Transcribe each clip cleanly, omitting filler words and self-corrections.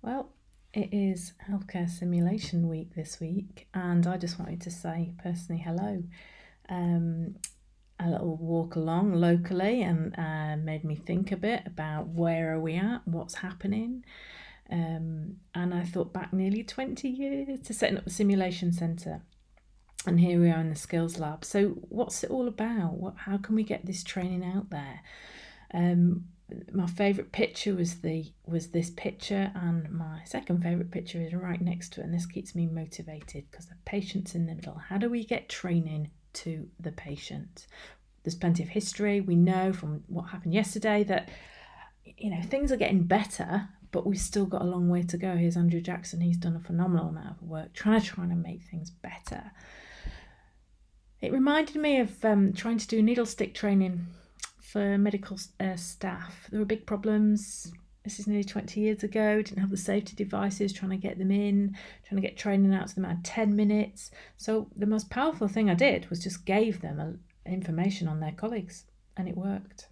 Well, it is Healthcare Simulation Week this week, and I just wanted to say personally hello. Um, a little walk along locally and made me think a bit about where are we at, what's happening. And I thought back nearly 20 years to setting up the simulation centre. And here we are in the skills lab. So, what's it all about? How can we get this training out there? Um, my favourite picture was this picture, and my second favourite picture is right next to it, and this keeps me motivated because the patient's in the middle. How do we get training to the patient? There's plenty of history. We know from what happened yesterday that things are getting better, but we've still got a long way to go. Here's Andrew Jackson. He's done a phenomenal amount of work trying to make things better. It reminded me of trying to do needlestick training for medical staff. There were big problems. This is nearly 20 years ago. Didn't have the safety devices, trying to get them in, trying to get training out to them at 10 minutes. So the most powerful thing I did was just gave them information on their colleagues, and it worked.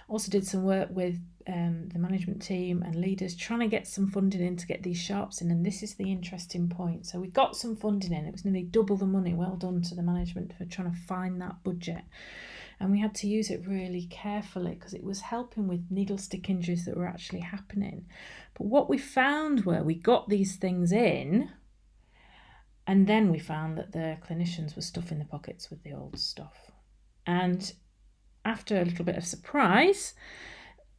Also did some work with the management team and leaders trying to get some funding in to get these sharps in, and this is the interesting point. So we got some funding in. It was nearly double the money. Well done to the management for trying to find that budget. And we had to use it really carefully because it was helping with needlestick injuries that were actually happening. But what we found were we got these things in, and then we found that the clinicians were stuffing the pockets with the old stuff. And after a little bit of surprise,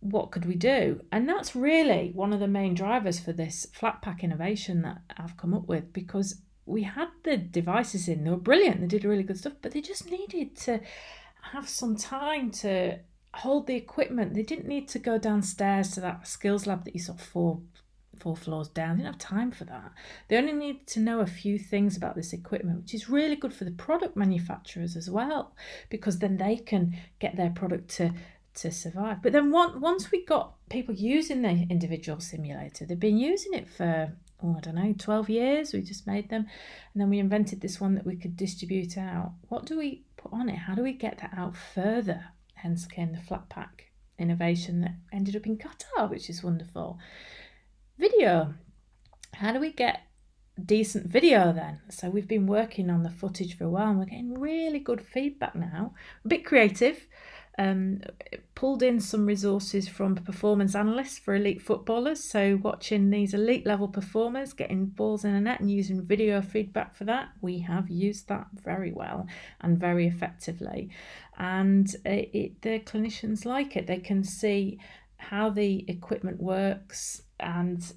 what could we do? And that's really one of the main drivers for this flat pack innovation that I've come up with, because we had the devices in, they were brilliant, they did really good stuff, but they just needed to have some time to hold the equipment. They didn't need to go downstairs to that skills lab that you saw four floors down. They didn't have time for that. They only need to know a few things about this equipment, which is really good for the product manufacturers as well, because then they can get their product to survive. But then once we got people using the individual simulator, they've been using it for 12 years. We just made them, and then we invented this one that we could distribute out. What do we put on it? How do we get that out further? Hence came the flat pack innovation that ended up in Qatar, which is wonderful. Video. How do we get decent video then? So we've been working on the footage for a while, and we're getting really good feedback now. A bit creative. Pulled in some resources from performance analysts for elite footballers. So watching these elite level performers getting balls in a net and using video feedback for that. We have used that very well and very effectively. And the clinicians like it. They can see how the equipment works, and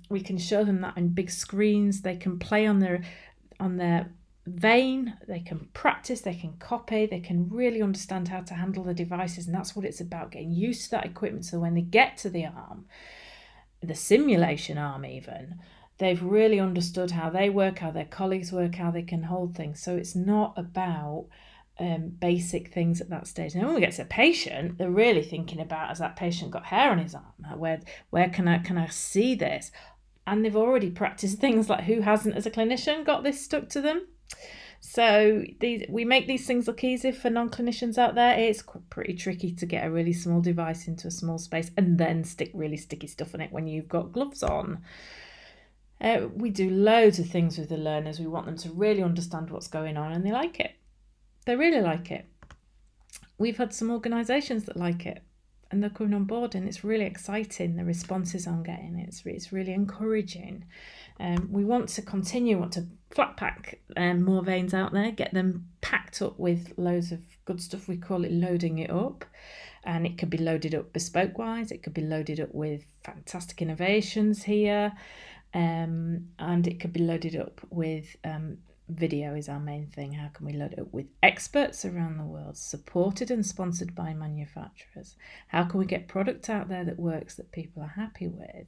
we can show them that in big screens. They can play on their vein, they can practice, they can copy, they can really understand how to handle the devices, and that's what it's about, getting used to that equipment, so when they get to the arm, the simulation arm even, they've really understood how they work, how their colleagues work, how they can hold things. So it's not about basic things at that stage. And when we get to a patient, they're really thinking about, has that patient got hair on his arm? Where can I see this? And they've already practiced things like, who hasn't as a clinician got this stuck to them? So we make these things look easy for non-clinicians out there. It's pretty tricky to get a really small device into a small space and then stick really sticky stuff on it when you've got gloves on. We do loads of things with the learners. We want them to really understand what's going on, and they like it. They really like it. We've had some organisations that like it, and they're coming on board, and it's really exciting, the responses I'm getting. It's really encouraging. We want to continue, want to flat pack more veins out there, get them packed up with loads of good stuff. We call it loading it up, and it could be loaded up bespoke wise, it could be loaded up with fantastic innovations here, and it could be loaded up with video is our main thing. How can we load it up with experts around the world, supported and sponsored by manufacturers? How can we get product out there that works, that people are happy with?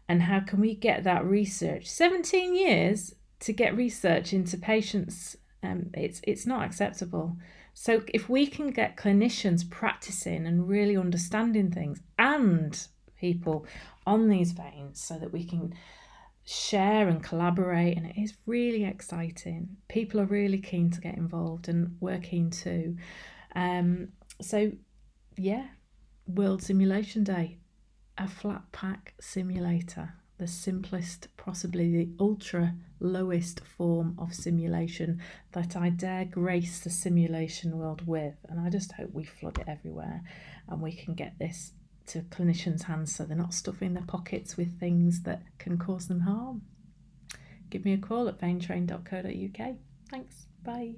And how can we get that research? 17 years to get research into patients, it's not acceptable. So if we can get clinicians practicing and really understanding things, and people on these veins, so that we can share and collaborate, and it is really exciting. People are really keen to get involved, and we're keen too. So yeah, World Simulation Day. a flat pack simulator, the simplest, possibly the ultra lowest form of simulation that I dare grace the simulation world with. And I just hope we flood it everywhere and we can get this to clinicians' hands so they're not stuffing their pockets with things that can cause them harm. Give me a call at vaintrain.co.uk. Thanks. Bye.